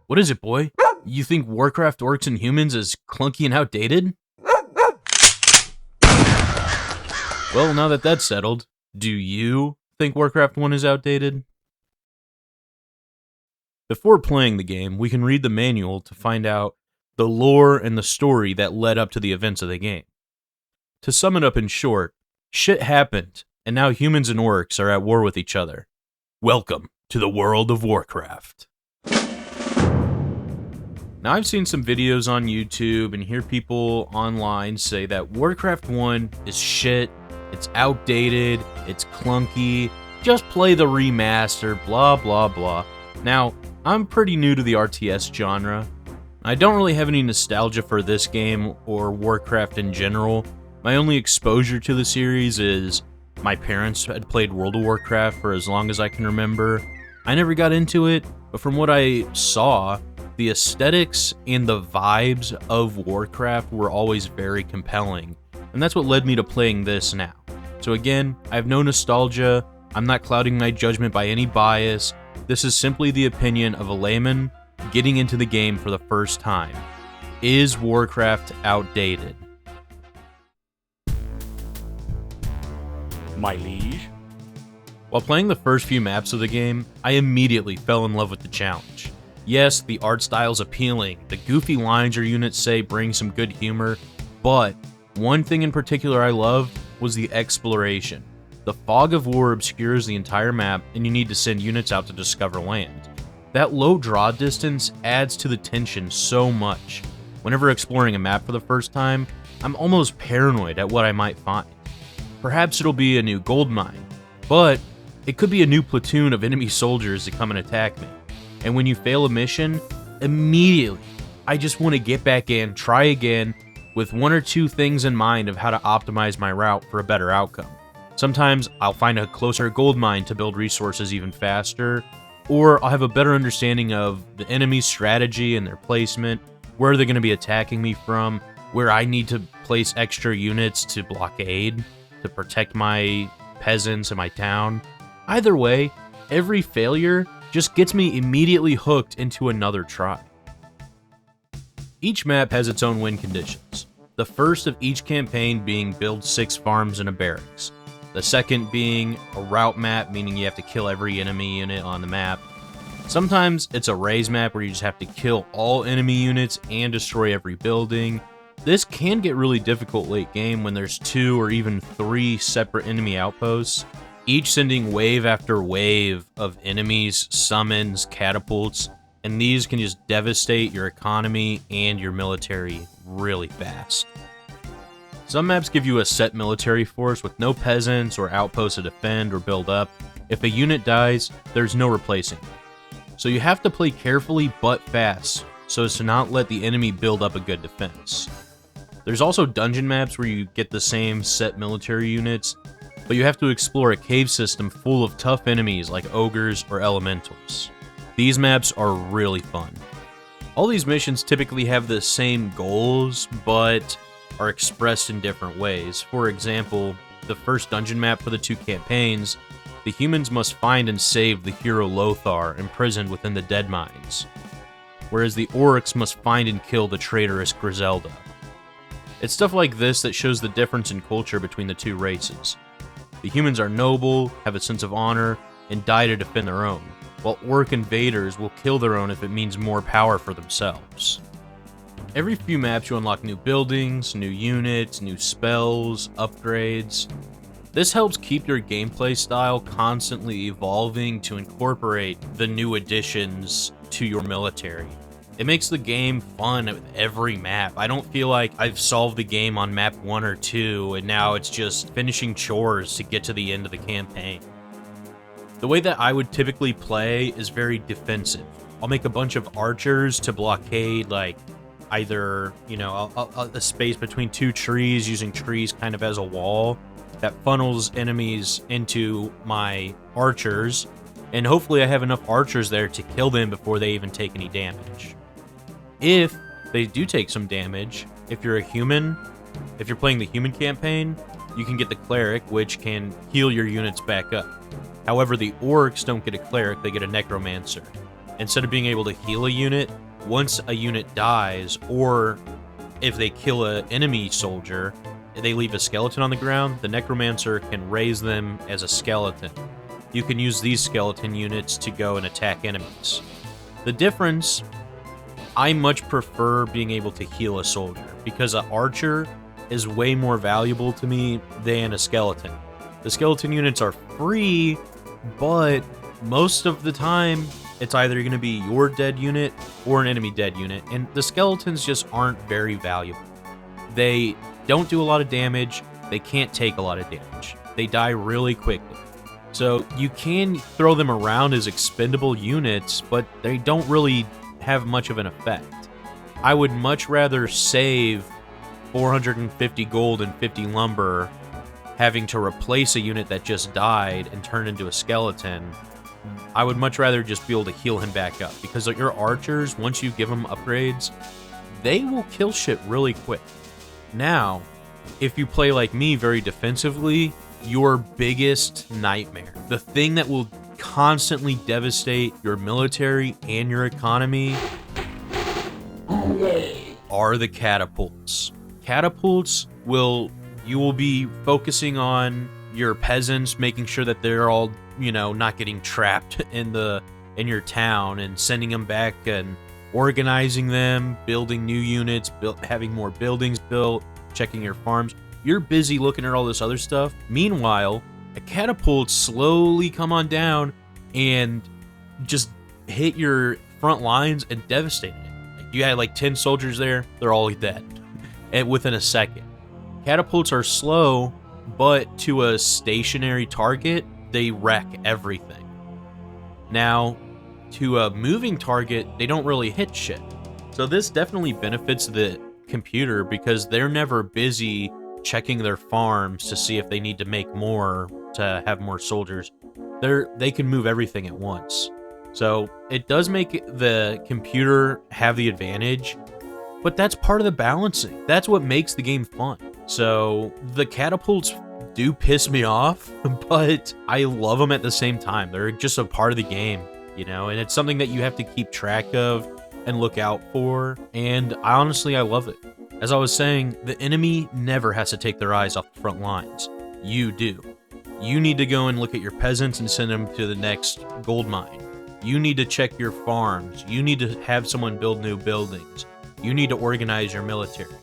What is it, boy? You think Warcraft, Orcs and Humans is clunky and outdated? Well, now that that's settled, do you think Warcraft 1 is outdated? Before playing the game, we can read the manual to find out the lore and the story that led up to the events of the game. To sum it up in short, shit happened, and now humans and orcs are at war with each other. Welcome to the world of Warcraft. Now, I've seen some videos on YouTube and hear people online say that Warcraft 1 is shit, it's outdated, it's clunky, just play the remaster, blah blah blah. Now, I'm pretty new to the RTS genre. I don't really have any nostalgia for this game or Warcraft in general. My only exposure to the series is my parents had played World of Warcraft for as long as I can remember. I never got into it, but from what I saw, the aesthetics and the vibes of Warcraft were always very compelling, and that's what led me to playing this now. So again, I have no nostalgia, I'm not clouding my judgment by any bias. This is simply the opinion of a layman getting into the game for the first time. Is Warcraft outdated? My liege? While playing the first few maps of the game, I immediately fell in love with the challenge. Yes, the art style's appealing, the goofy lines your units say bring some good humor, but one thing in particular I loved was the exploration. The fog of war obscures the entire map, and you need to send units out to discover land. That low draw distance adds to the tension so much. Whenever exploring a map for the first time, I'm almost paranoid at what I might find. Perhaps it'll be a new gold mine, but it could be a new platoon of enemy soldiers that come and attack me. And when you fail a mission, immediately, I just want to get back in, try again, with one or two things in mind of how to optimize my route for a better outcome. Sometimes I'll find a closer gold mine to build resources even faster, or I'll have a better understanding of the enemy's strategy and their placement, where they're going to be attacking me from, where I need to place extra units to blockade, to protect my peasants and my town. Either way, every failure just gets me immediately hooked into another try. Each map has its own win conditions. The first of each campaign being build 6 farms and a barracks. The second being a route map, meaning you have to kill every enemy unit on the map. Sometimes it's a raise map where you just have to kill all enemy units and destroy every building. This can get really difficult late game when there's 2 or even 3 separate enemy outposts, each sending wave after wave of enemies, summons, catapults, and these can just devastate your economy and your military really fast. Some maps give you a set military force with no peasants or outposts to defend or build up. If a unit dies, there's no replacing it. So you have to play carefully but fast, so as to not let the enemy build up a good defense. There's also dungeon maps where you get the same set military units, but you have to explore a cave system full of tough enemies like ogres or elementals. These maps are really fun. All these missions typically have the same goals, but are expressed in different ways. For example, the first dungeon map for the 2 campaigns, the humans must find and save the hero Lothar imprisoned within the dead mines, whereas the orcs must find and kill the traitorous Griselda. It's stuff like this that shows the difference in culture between the 2 races. The humans are noble, have a sense of honor, and die to defend their own, while orc invaders will kill their own if it means more power for themselves. Every few maps you unlock new buildings, new units, new spells, upgrades. This helps keep your gameplay style constantly evolving to incorporate the new additions to your military. It makes the game fun with every map. I don't feel like I've solved the game on map 1 or 2 and now it's just finishing chores to get to the end of the campaign. The way that I would typically play is very defensive. I'll make a bunch of archers to blockade like either, a space between 2 trees, using trees kind of as a wall that funnels enemies into my archers, and hopefully I have enough archers there to kill them before they even take any damage. If they do take some damage, if you're a human, if you're playing the human campaign, you can get the cleric, which can heal your units back up. However, the orcs don't get a cleric, they get a necromancer. Instead of being able to heal a unit, once a unit dies, or if they kill an enemy soldier, they leave a skeleton on the ground, the necromancer can raise them as a skeleton. You can use these skeleton units to go and attack enemies. The difference, I much prefer being able to heal a soldier, because an archer is way more valuable to me than a skeleton. The skeleton units are free, but most of the time, it's either going to be your dead unit or an enemy dead unit, and the skeletons just aren't very valuable. They don't do a lot of damage, they can't take a lot of damage. They die really quickly. So you can throw them around as expendable units, but they don't really have much of an effect. I would much rather save 450 gold and 50 lumber having to replace a unit that just died and turn into a skeleton. I would much rather just be able to heal him back up, because your archers, once you give them upgrades, they will kill shit really quick. Now, if you play like me very defensively, your biggest nightmare, the thing that will constantly devastate your military and your economy, are the catapults. Catapults you will be focusing on your peasants, making sure that they're all, not getting trapped in your town, and sending them back and organizing them, building new units, having more buildings built, checking your farms. You're busy looking at all this other stuff. Meanwhile, a catapult slowly come on down and just hit your front lines and devastate it. You had like 10 soldiers there, they're all dead and within a second. Catapults are slow, but to a stationary target, they wreck everything. Now, to a moving target, they don't really hit shit. So this definitely benefits the computer, because they're never busy checking their farms to see if they need to make more to have more soldiers. They can move everything at once. So it does make the computer have the advantage, but that's part of the balancing. That's what makes the game fun. So the catapults do piss me off, but I love them at the same time. They're just a part of the game, and it's something that you have to keep track of and look out for, and I love it. As I was saying, the enemy never has to take their eyes off the front lines. You do. You need to go and look at your peasants and send them to the next gold mine. You need to check your farms. You need to have someone build new buildings. You need to organize your military.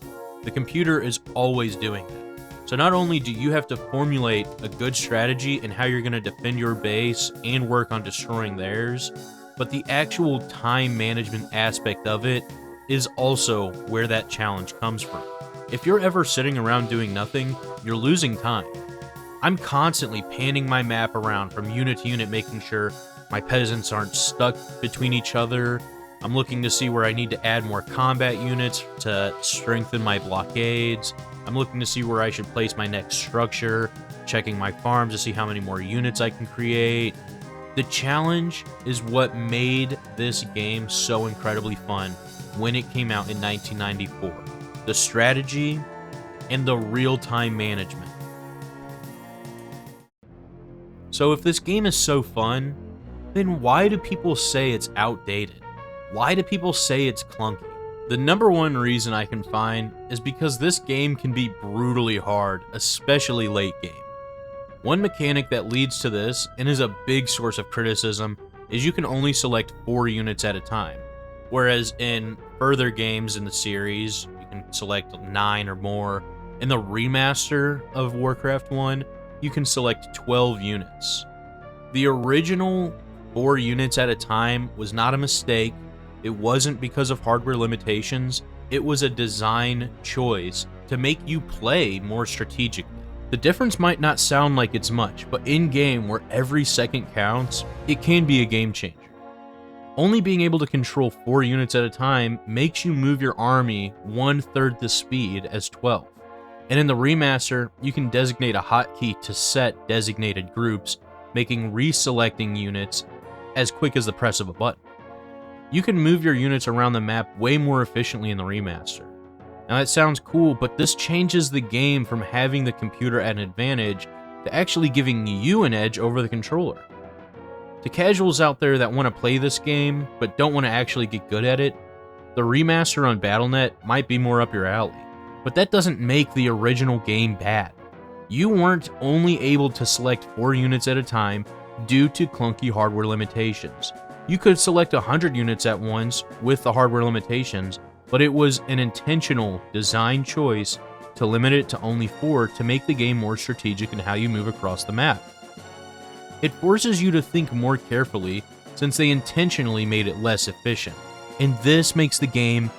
The computer is always doing that. So not only do you have to formulate a good strategy in how you're going to defend your base and work on destroying theirs, but the actual time management aspect of it is also where that challenge comes from. If you're ever sitting around doing nothing, you're losing time. I'm constantly panning my map around from unit to unit, making sure my peasants aren't stuck between each other. I'm looking to see where I need to add more combat units to strengthen my blockades. I'm looking to see where I should place my next structure, checking my farms to see how many more units I can create. The challenge is what made this game so incredibly fun when it came out in 1994. The strategy and the real-time management. So if this game is so fun, then why do people say it's outdated? Why do people say it's clunky? The number one reason I can find is because this game can be brutally hard, especially late game. One mechanic that leads to this, and is a big source of criticism, is you can only select 4 units at a time. Whereas in further games in the series, you can select 9 or more. In the remaster of Warcraft 1, you can select 12 units. The original 4 units at a time was not a mistake. It wasn't because of hardware limitations. It was a design choice to make you play more strategically. The difference might not sound like it's much, but in-game, where every second counts, it can be a game changer. Only being able to control 4 units at a time makes you move your army 1/3 the speed as 12. And in the remaster, you can designate a hotkey to set designated groups, making reselecting units as quick as the press of a button. You can move your units around the map way more efficiently in the remaster. Now that sounds cool, but this changes the game from having the computer at an advantage to actually giving you an edge over the controller. To casuals out there that want to play this game, but don't want to actually get good at it, the remaster on Battle.net might be more up your alley. But that doesn't make the original game bad. You weren't only able to select 4 units at a time due to clunky hardware limitations. You could select 100 units at once with the hardware limitations, but it was an intentional design choice to limit it to only 4 to make the game more strategic in how you move across the map. It forces you to think more carefully since they intentionally made it less efficient. And this makes the game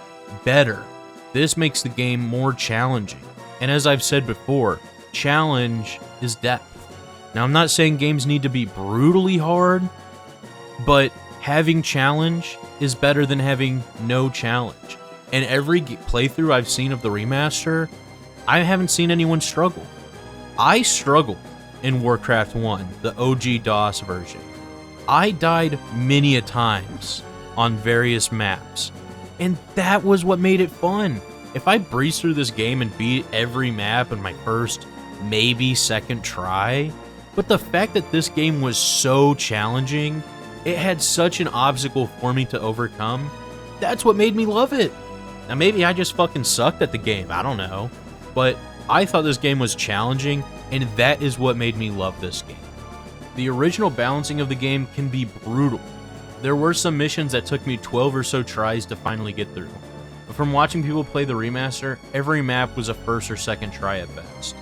better. This makes the game more challenging. And as I've said before, challenge is depth. Now, I'm not saying games need to be brutally hard, but having challenge is better than having no challenge. And every playthrough I've seen of the remaster, I haven't seen anyone struggle. I struggled in Warcraft 1, the OG DOS version. I died many a times on various maps, and that was what made it fun. If I breezed through this game and beat every map in my first, maybe second try, but the fact that this game was so challenging, it had such an obstacle for me to overcome, that's what made me love it. Now maybe I just fucking sucked at the game, I don't know, but I thought this game was challenging, and that is what made me love this game. The original balancing of the game can be brutal. There were some missions that took me 12 or so tries to finally get through. But from watching people play the remaster, every map was a first or second try at best.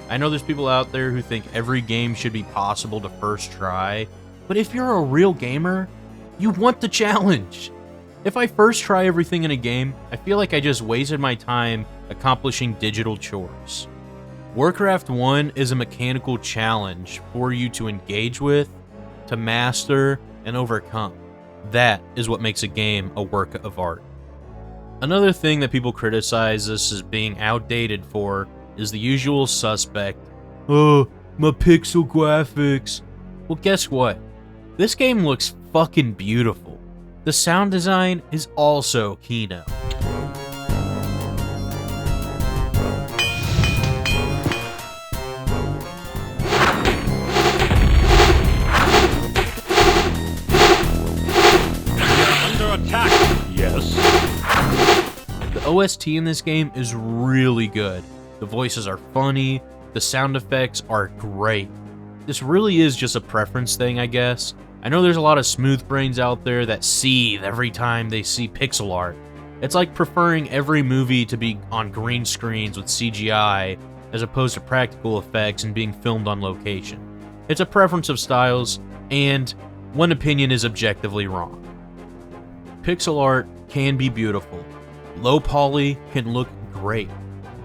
I know there's people out there who think every game should be possible to first try, but if you're a real gamer, you want the challenge. If I first try everything in a game, I feel like I just wasted my time accomplishing digital chores. Warcraft 1 is a mechanical challenge for you to engage with, to master, and overcome. That is what makes a game a work of art. Another thing that people criticize this as being outdated for is the usual suspect, "Oh, my pixel graphics." Well, guess what? This game looks fucking beautiful. The sound design is also keynote. The OST in this game is really good. The voices are funny, the sound effects are great. This really is just a preference thing, I guess. I know there's a lot of smooth brains out there that seethe every time they see pixel art. It's like preferring every movie to be on green screens with CGI as opposed to practical effects and being filmed on location. It's a preference of styles, and one opinion is objectively wrong. Pixel art can be beautiful. Low poly can look great.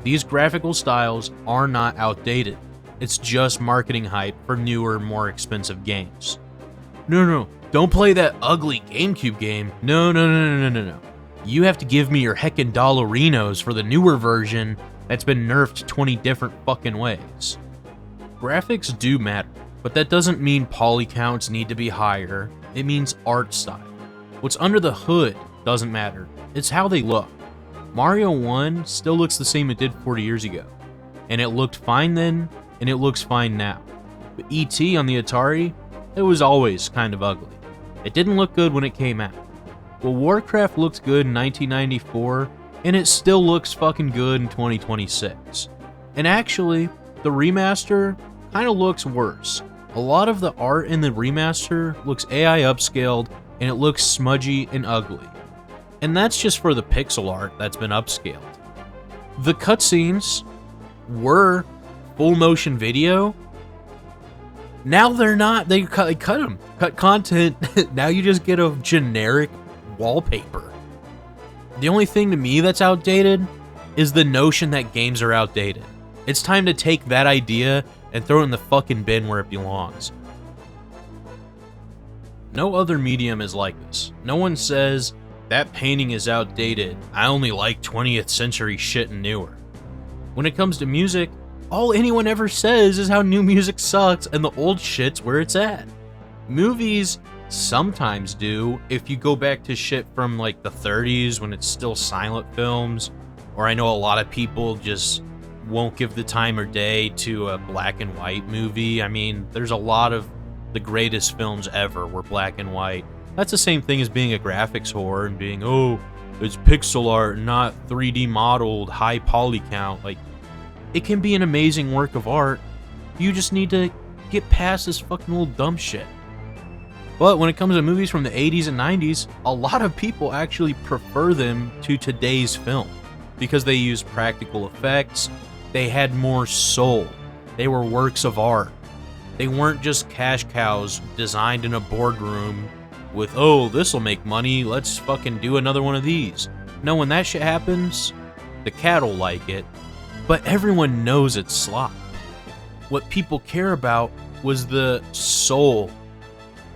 These graphical styles are not outdated. It's just marketing hype for newer, more expensive games. No, don't play that ugly GameCube game. No. You have to give me your heckin' dollarinos for the newer version that's been nerfed 20 different fucking ways. Graphics do matter, but that doesn't mean poly counts need to be higher. It means art style. What's under the hood doesn't matter. It's how they look. Mario 1 still looks the same it did 40 years ago, and it looked fine then, and it looks fine now. But E.T. on the Atari, it was always kind of ugly. It didn't look good when it came out. Well, Warcraft looked good in 1994, and it still looks fucking good in 2026. And actually, the remaster kind of looks worse. A lot of the art in the remaster looks AI upscaled, and it looks smudgy and ugly. And that's just for the pixel art that's been upscaled. The cutscenes were full motion video. Now they're not. They cut them. Cut content. Now you just get a generic wallpaper. The only thing to me that's outdated is the notion that games are outdated. It's time to take that idea and throw it in the fucking bin where it belongs. No other medium is like this. No one says, that painting is outdated. I only like 20th century shit and newer. When it comes to music, all anyone ever says is how new music sucks and the old shit's where it's at. Movies sometimes do if you go back to shit from like the 30s when it's still silent films, or I know a lot of people just won't give the time or day to a black and white movie. I mean, there's a lot of the greatest films ever were black and white. That's the same thing as being a graphics whore and being, oh, it's pixel art, not 3D modeled, high poly count. Like, it can be an amazing work of art. You just need to get past this fucking little dumb shit. But when it comes to movies from the 80s and 90s, a lot of people actually prefer them to today's film because they used practical effects, they had more soul, they were works of art. They weren't just cash cows designed in a boardroom with, oh, this'll make money, let's fucking do another one of these. No, when that shit happens, the cat'll like it, but everyone knows it's slop. What people care about was the soul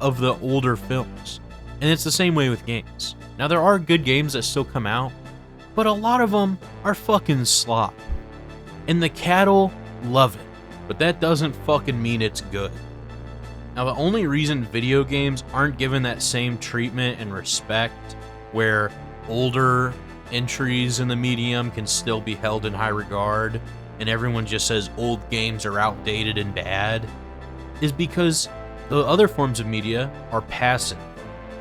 of the older films. And it's the same way with games. Now, there are good games that still come out, but a lot of them are fucking slop. And the cattle love it, but that doesn't fucking mean it's good. Now, the only reason video games aren't given that same treatment and respect, where older entries in the medium can still be held in high regard, and everyone just says old games are outdated and bad, is because the other forms of media are passive.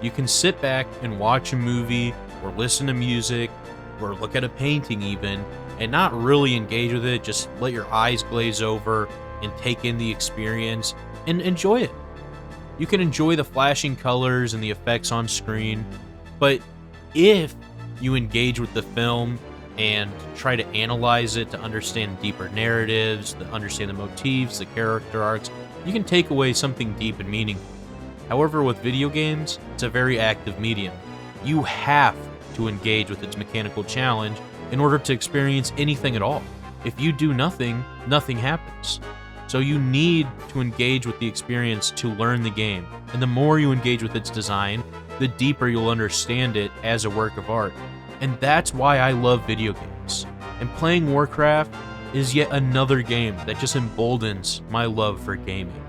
You can sit back and watch a movie, or listen to music, or look at a painting even, and not really engage with it, just let your eyes glaze over and take in the experience and enjoy it. You can enjoy the flashing colors and the effects on screen, but if you engage with the film and try to analyze it to understand deeper narratives, to understand the motifs, the character arcs, you can take away something deep and meaningful. However, with video games, it's a very active medium. You have to engage with its mechanical challenge in order to experience anything at all. If you do nothing, nothing happens. So you need to engage with the experience to learn the game. And the more you engage with its design, the deeper you'll understand it as a work of art. And that's why I love video games. And playing Warcraft is yet another game that just emboldens my love for gaming.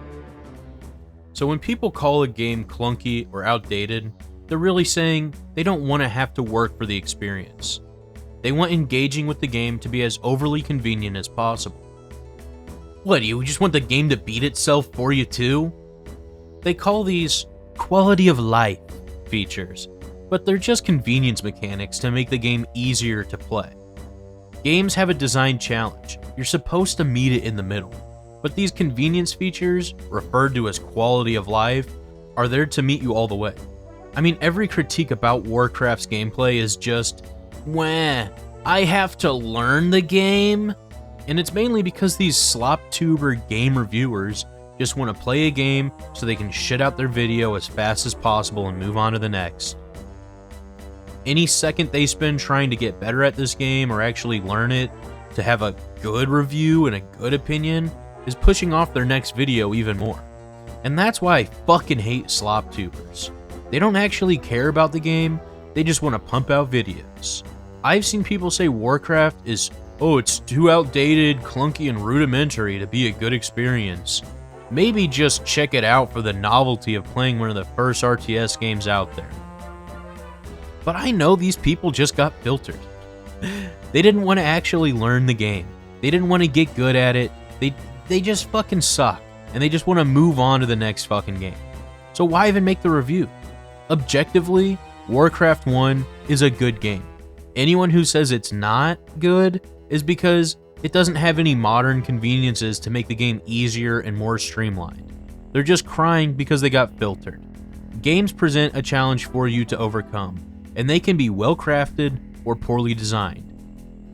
So when people call a game clunky or outdated, they're really saying they don't want to have to work for the experience. They want engaging with the game to be as overly convenient as possible. What, do you just want the game to beat itself for you too? They call these quality of life features, but they're just convenience mechanics to make the game easier to play. Games have a design challenge. You're supposed to meet it in the middle. But these convenience features, referred to as quality of life, are there to meet you all the way. I mean, every critique about Warcraft's gameplay is just, wah, I have to learn the game? And it's mainly because these slop-tuber game reviewers just want to play a game so they can shit out their video as fast as possible and move on to the next. Any second they spend trying to get better at this game or actually learn it to have a good review and a good opinion is pushing off their next video even more. And that's why I fucking hate slop-tubers. They don't actually care about the game, they just want to pump out videos. I've seen people say Warcraft is, oh, it's too outdated, clunky, and rudimentary to be a good experience. Maybe just check it out for the novelty of playing one of the first RTS games out there. But I know these people just got filtered. They didn't want to actually learn the game. They didn't want to get good at it. They just fucking suck. And they just want to move on to the next fucking game. So why even make the review? Objectively, Warcraft 1 is a good game. Anyone who says it's not good is because it doesn't have any modern conveniences to make the game easier and more streamlined. They're just crying because they got filtered. Games present a challenge for you to overcome, and they can be well crafted or poorly designed.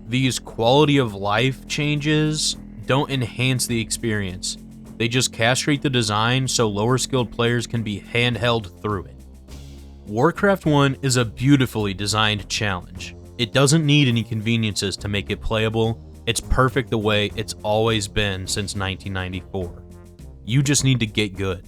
These quality of life changes don't enhance the experience. They just castrate the design so lower skilled players can be handheld through it. Warcraft 1 is a beautifully designed challenge. It doesn't need any conveniences to make it playable. It's perfect the way it's always been since 1994. You just need to get good.